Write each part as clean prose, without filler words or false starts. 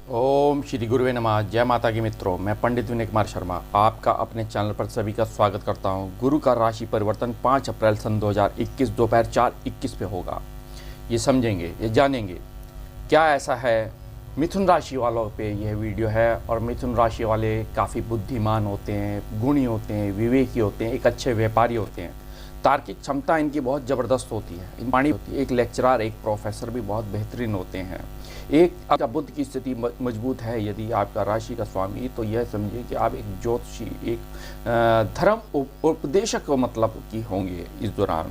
ओम श्री गुरुवे नमः। जय माता की मित्रों, मैं पंडित विनय कुमार शर्मा आपका अपने चैनल पर सभी का स्वागत करता हूं। गुरु का राशि परिवर्तन 5 अप्रैल सन 2021 दोपहर 4:21 पे होगा। ये समझेंगे, ये जानेंगे क्या ऐसा है। मिथुन राशि वालों पे यह वीडियो है और मिथुन राशि वाले काफ़ी बुद्धिमान होते हैं, गुणी होते हैं, विवेकी होते हैं, एक अच्छे व्यापारी होते हैं। तार्किक क्षमता इनकी बहुत ज़बरदस्त होती है, वाणी होती है। एक लेक्चरर, एक प्रोफेसर भी बहुत बेहतरीन होते हैं। एक आपका बुद्ध की स्थिति मजबूत है यदि आपका राशि का स्वामी, तो यह समझिए कि आप एक ज्योतिषी, एक धर्म उपदेशक मतलब की होंगे इस दौरान।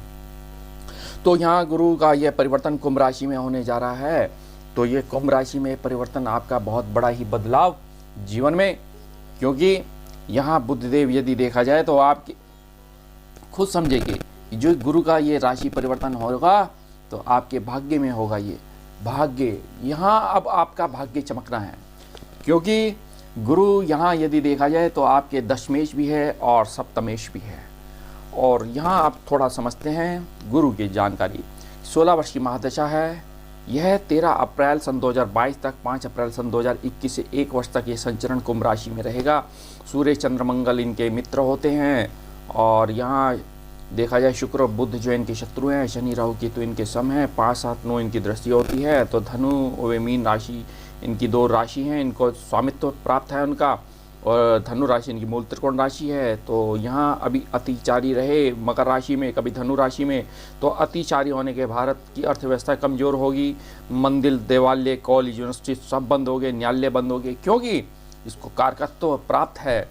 तो यहाँ गुरु का यह परिवर्तन कुंभ राशि में होने जा रहा है। तो ये कुंभ राशि में परिवर्तन आपका बहुत बड़ा ही बदलाव जीवन में, क्योंकि यहाँ बुद्धदेव यदि देखा जाए तो आप खुद समझेंगे जो गुरु का ये राशि परिवर्तन होगा तो आपके भाग्य में होगा। ये भाग्य यहाँ अब आपका भाग्य चमकना है, क्योंकि गुरु यहाँ यदि देखा जाए तो आपके दशमेश भी है और सप्तमेश भी है। और यहाँ आप थोड़ा समझते हैं गुरु की जानकारी। 16 वर्ष की महादशा है। यह 13 अप्रैल सन 2022 तक 5 अप्रैल सन 2021 से 1 वर्ष तक ये संचरण कुंभ राशि में रहेगा। सूर्य चंद्र मंगल इनके मित्र होते हैं और यहाँ देखा जाए शुक्र बुध जो इनके शत्रु हैं, शनि राहु केतु इनके सम हैं। 5, 7, 9 इनकी दृष्टि होती है। तो धनु व मीन राशि इनकी 2 राशि हैं, इनको स्वामित्व प्राप्त है उनका। और धनु राशि इनकी मूल त्रिकोण राशि है। तो यहाँ अभी अतिचारी रहे मकर राशि में, कभी धनु राशि में, तो अतिचारी होने के भारत की अर्थव्यवस्था कमज़ोर होगी। मंदिर, देवालय, कॉलेज, यूनिवर्सिटी सब बंद हो गए, न्यायालय बंद हो गए, क्योंकि इसको कारकत्व प्राप्त है।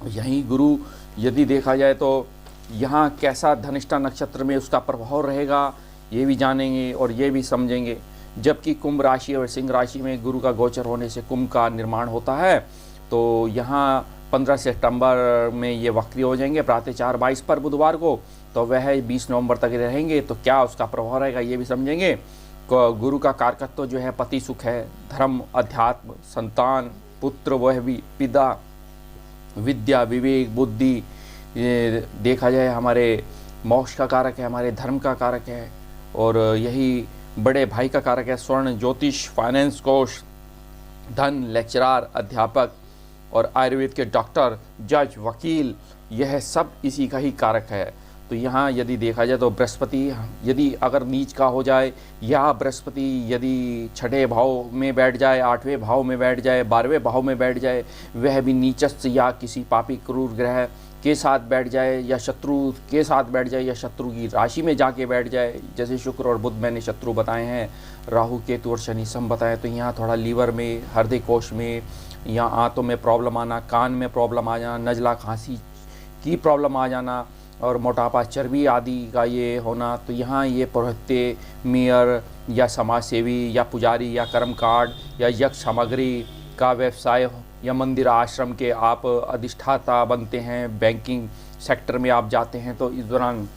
यहीं गुरु यदि देखा जाए तो यहाँ कैसा धनिष्ठा नक्षत्र में उसका प्रभाव रहेगा, ये भी जानेंगे और ये भी समझेंगे। जबकि कुंभ राशि और सिंह राशि में गुरु का गोचर होने से कुंभ का निर्माण होता है। तो यहाँ 15 सितंबर में ये वक्री हो जाएंगे प्रातः 4:22 पर बुधवार को। तो वह 20 नवंबर तक रहेंगे। तो क्या उसका प्रभाव रहेगा ये भी समझेंगे। गुरु का कारकत्व जो है पति सुख है, धर्म, अध्यात्म, संतान, पुत्र, वह भी पिता, विद्या, विवेक, बुद्धि, ये देखा जाए हमारे मोक्ष का कारक है, हमारे धर्म का कारक है। और यही बड़े भाई का कारक है स्वर्ण, ज्योतिष, फाइनेंस, कोष, धन, लेक्चरार, अध्यापक और आयुर्वेद के डॉक्टर, जज, वकील, यह सब इसी का ही कारक है। तो यहाँ यदि देखा जाए तो बृहस्पति यदि अगर नीच का हो जाए, या बृहस्पति यदि 6ठे भाव में बैठ जाए, 8वें भाव में बैठ जाए, 12वें भाव में बैठ जाए, वह भी नीचस्थ या किसी पापी क्रूर ग्रह के साथ बैठ जाए, या शत्रु के साथ बैठ जाए, या शत्रु की राशि में जाके बैठ जाए, जैसे शुक्र और बुध मैंने शत्रु बताए हैं, राहु केतु और शनि सम बताए। तो यहाँ थोड़ा लीवर में, हृदय कोश में, या आंतों में प्रॉब्लम आना, कान में प्रॉब्लम आ जाना, नज़ला खांसी की प्रॉब्लम आ जाना और मोटापा, चर्बी आदि का ये होना। तो यहाँ ये पुरोहित्य, मेयर या समाज सेवी या पुजारी या कर्मकांड या यज्ञ सामग्री का व्यवसाय या मंदिर आश्रम के आप अधिष्ठाता बनते हैं, बैंकिंग सेक्टर में आप जाते हैं, तो इस दौरान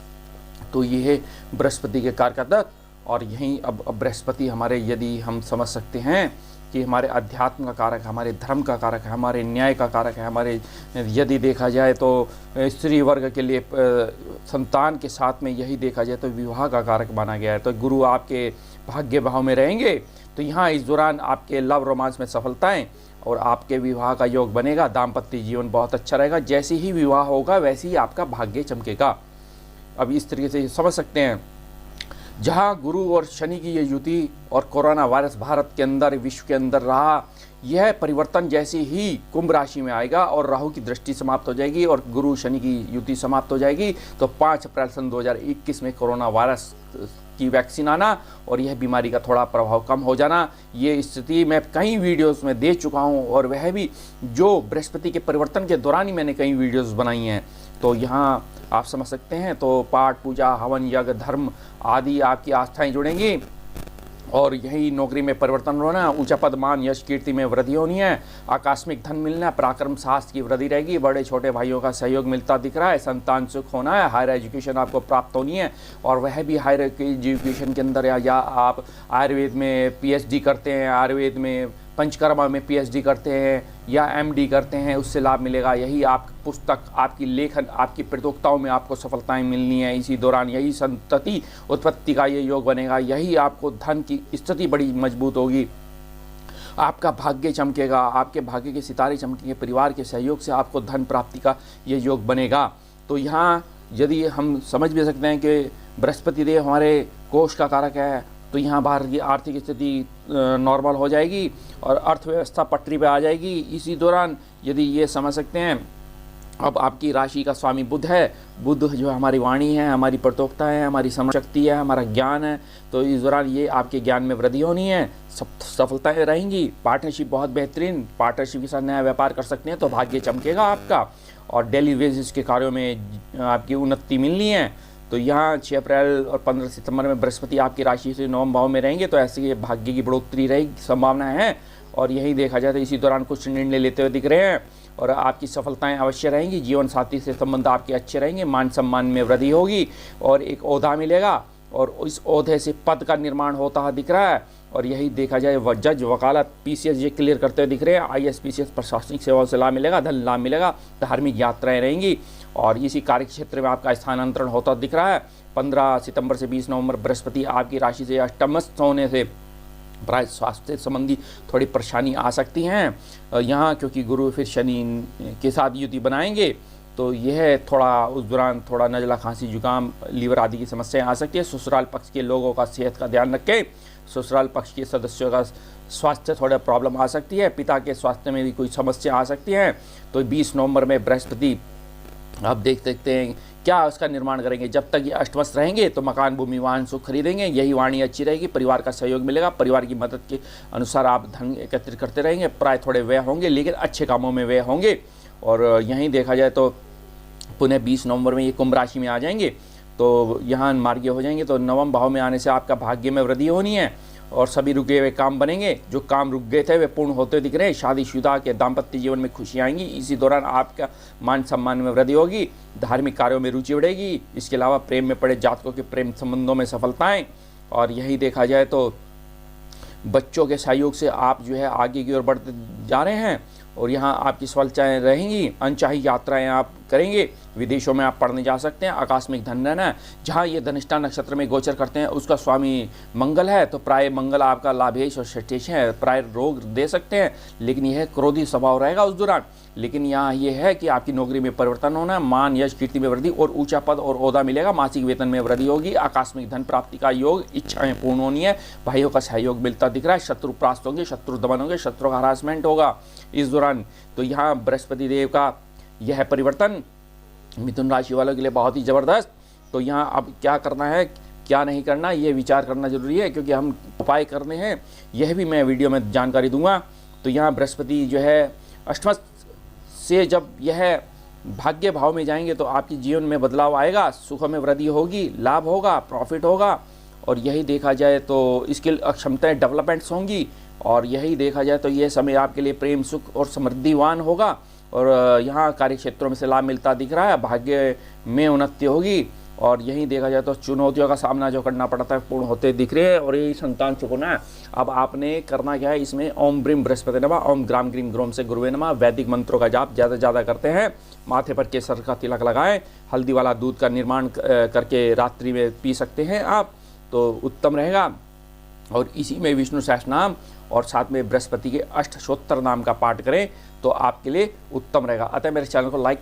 तो ये बृहस्पति के कारकत्व। और यहीं अब बृहस्पति हमारे यदि हम समझ सकते हैं कि हमारे अध्यात्म का कारक है, हमारे धर्म का कारक है, हमारे न्याय का कारक है, हमारे यदि देखा जाए तो स्त्री वर्ग के लिए संतान के साथ में यही देखा जाए तो विवाह का कारक माना गया है। तो गुरु आपके भाग्य भाव में रहेंगे तो यहाँ इस दौरान आपके लव रोमांस में सफलताएं और आपके विवाह का योग बनेगा। दाम्पत्य जीवन बहुत अच्छा रहेगा। जैसे ही विवाह होगा वैसे ही आपका भाग्य चमकेगा। अब इस तरीके से समझ सकते हैं, जहाँ गुरु और शनि की ये युति और कोरोना वायरस भारत के अंदर, विश्व के अंदर रहा, यह परिवर्तन जैसे ही कुंभ राशि में आएगा और राहु की दृष्टि समाप्त हो जाएगी और गुरु शनि की युति समाप्त हो जाएगी, तो 5 अप्रैल सन 2021 में कोरोना वायरस की वैक्सीन आना और यह बीमारी का थोड़ा प्रभाव कम हो जाना, ये स्थिति मैं कई वीडियोस में दे चुका हूँ। और वह भी जो बृहस्पति के परिवर्तन के दौरान ही मैंने कई वीडियोस बनाई हैं। तो यहाँ आप समझ सकते हैं। तो पाठ, पूजा, हवन, यज्ञ, धर्म आदि आपकी आस्थाएं जुड़ेंगी और यही नौकरी में परिवर्तन होना, ऊंचा पद, मान, यश, कीर्ति में वृद्धि होनी है, आकस्मिक धन मिलना, पराक्रम, साहस की वृद्धि रहेगी, बड़े छोटे भाइयों का सहयोग मिलता दिख रहा है, संतान सुख होना है, हायर एजुकेशन आपको प्राप्त होनी है। और वह भी हायर एजुकेशन के अंदर या आप आयुर्वेद में पीएचडी करते हैं, आयुर्वेद में पंचकर्मा में पीएचडी करते हैं या एमडी करते हैं, उससे लाभ मिलेगा। यही आप पुस्तक, आपकी लेखन, आपकी प्रतियोगिताओं में आपको सफलताएं मिलनी है। इसी दौरान यही संतति उत्पत्ति का ये योग बनेगा, यही आपको धन की स्थिति बड़ी मजबूत होगी। आपका भाग्य चमकेगा, आपके भाग्य के सितारे चमकेंगे, परिवार के सहयोग से आपको धन प्राप्ति का ये योग बनेगा। तो यहाँ यदि हम समझ भी सकते हैं कि बृहस्पति देव हमारे कोष का कारक है, तो यहाँ बाहर की आर्थिक स्थिति नॉर्मल हो जाएगी और अर्थव्यवस्था पटरी पे आ जाएगी। इसी दौरान यदि ये समझ सकते हैं, अब आपकी राशि का स्वामी बुध है, बुध जो हमारी वाणी है, हमारी प्रतोक्ता है, हमारी समझ शक्ति है, हमारा ज्ञान है, तो इस दौरान ये आपके ज्ञान में वृद्धि होनी है, सफलताएं रहेंगी। पार्टनरशिप बहुत बेहतरीन, पार्टनरशिप के साथ नया व्यापार कर सकते हैं तो भाग्य चमकेगा आपका, और डेली बेसिस के कार्यों में आपकी उन्नति मिलनी है। तो यहाँ 6 अप्रैल और 15 सितंबर में बृहस्पति आपकी राशि से 9वें भाव में रहेंगे, तो ऐसे भाग्य की बढ़ोतरी रहेगी, संभावना है। और यही देखा जाए तो इसी दौरान कुछ निर्णय लेते हुए दिख रहे हैं और आपकी सफलताएं अवश्य रहेंगी। जीवन साथी से संबंध आपके अच्छे रहेंगे, मान सम्मान में वृद्धि होगी और एक ओहदा मिलेगा, और इस ओहदे से पद का निर्माण होता हुआ दिख रहा है। और यही देखा जाए जज, वकालत, पीसीएस ये क्लियर करते हुए दिख रहे हैं। आईएएस, पीसीएस, प्रशासनिक सेवाओं से लाभ मिलेगा, धन लाभ मिलेगा, धार्मिक यात्राएं रहेंगी और इसी कार्य क्षेत्र में आपका स्थानांतरण होता दिख रहा है। 15 सितंबर से 20 नवंबर बृहस्पति आपकी राशि से अष्टमस्थ होने से प्राय स्वास्थ्य संबंधी थोड़ी परेशानी आ सकती हैं यहाँ, क्योंकि गुरु फिर शनि के साथ युति बनाएंगे, तो यह थोड़ा उस दौरान थोड़ा नज़ला, खांसी, जुकाम, लीवर आदि की समस्याएं आ सकती है। ससुराल पक्ष के लोगों का सेहत का ध्यान रखें, ससुराल पक्ष के सदस्यों का स्वास्थ्य थोड़ा प्रॉब्लम आ सकती है, पिता के स्वास्थ्य में भी कोई समस्या आ सकती है। तो 20 नवंबर में बृहस्पति आप देख सकते हैं क्या उसका निर्माण करेंगे। जब तक ये अष्टमस्थ रहेंगे तो मकान, भूमि, वाहन, सुख खरीदेंगे, यही वाणी अच्छी रहेगी, परिवार का सहयोग मिलेगा, परिवार की मदद के अनुसार आप धन एकत्रित करते रहेंगे, प्राय थोड़े व्यय होंगे लेकिन अच्छे कामों में व्यय होंगे। और यहीं देखा जाए तो पुनः 20 नवंबर में ये कुंभ राशि में आ जाएंगे, तो यहाँ मार्गीय हो जाएंगे, तो 9वें भाव में आने से आपका भाग्य में वृद्धि होनी है और सभी रुके हुए काम बनेंगे। जो काम रुक गए थे वे पूर्ण होते दिख रहे हैं। शादीशुदा के दाम्पत्य जीवन में खुशी आएंगी, इसी दौरान आपका मान सम्मान में वृद्धि होगी, धार्मिक कार्यों में रुचि बढ़ेगी। इसके अलावा प्रेम में पड़े जातकों के प्रेम संबंधों में सफलताएं, और यही देखा जाए तो बच्चों के सहयोग से आप जो है आगे की ओर बढ़ते जा रहे हैं और यहाँ आपकी सफलताएं रहेंगी। अनचाही यात्राएं आप करेंगे, विदेशों में आप पढ़ने जा सकते हैं, आकस्मिक धन रहना है। जहाँ ये धनिष्ठा नक्षत्र में गोचर करते हैं उसका स्वामी मंगल है, तो प्राय मंगल आपका लाभेश और षष्ठेश है, प्राय रोग दे सकते हैं, लेकिन यह क्रोधी स्वभाव रहेगा उस दौरान। लेकिन यहाँ ये है कि आपकी नौकरी में परिवर्तन होना है, मान, यश, कीर्ति में वृद्धि और ऊंचा पद और ओहदा मिलेगा, मासिक वेतन में वृद्धि होगी, आकस्मिक धन प्राप्ति का योग, इच्छाएं पूर्ण होनी है, भाइयों का सहयोग मिलता दिख रहा है, शत्रु परास्त होंगे, शत्रु दमन होंगे, शत्रु का हरासमेंट होगा इस दौरान। तो यहाँ बृहस्पति देव का यह परिवर्तन मिथुन राशि वालों के लिए बहुत ही ज़बरदस्त। तो यहाँ अब क्या करना है, क्या नहीं करना, ये विचार करना जरूरी है, क्योंकि हम उपाय करने हैं, यह भी मैं वीडियो में जानकारी दूंगा। तो यहाँ बृहस्पति जो है अष्टम से जब यह भाग्य भाव में जाएंगे तो आपके जीवन में बदलाव आएगा, सुखों में वृद्धि होगी, लाभ होगा, प्रॉफिट होगा, और यही देखा जाए तो स्किल क्षमताएं डेवलपमेंट्स होंगी। और यही देखा जाए तो यह समय आपके लिए प्रेम, सुख और समृद्धिवान होगा, और यहाँ कार्य क्षेत्रों में से लाभ मिलता दिख रहा है, भाग्य में उन्नति होगी। और यहीं देखा जाए तो चुनौतियों का सामना जो करना पड़ता है पूर्ण होते दिख रहे हैं, और यही संतान सुख होना है। अब आपने करना क्या है, इसमें ओम ब्रीम बृहस्पति नमः, ओम ग्राम ग्रीम ग्रोम से गुरुवे नमः, वैदिक मंत्रों का जाप ज़्यादा से ज़्यादा करते हैं, माथे पर केसर का तिलक लगाएं, हल्दी वाला दूध का निर्माण करके रात्रि में पी सकते हैं आप, तो उत्तम रहेगा। और इसी में विष्णु सहस्त्र नाम और साथ में बृहस्पति के अष्टोत्तर नाम का पाठ करें तो आपके लिए उत्तम रहेगा। अतः मेरे चैनल को लाइक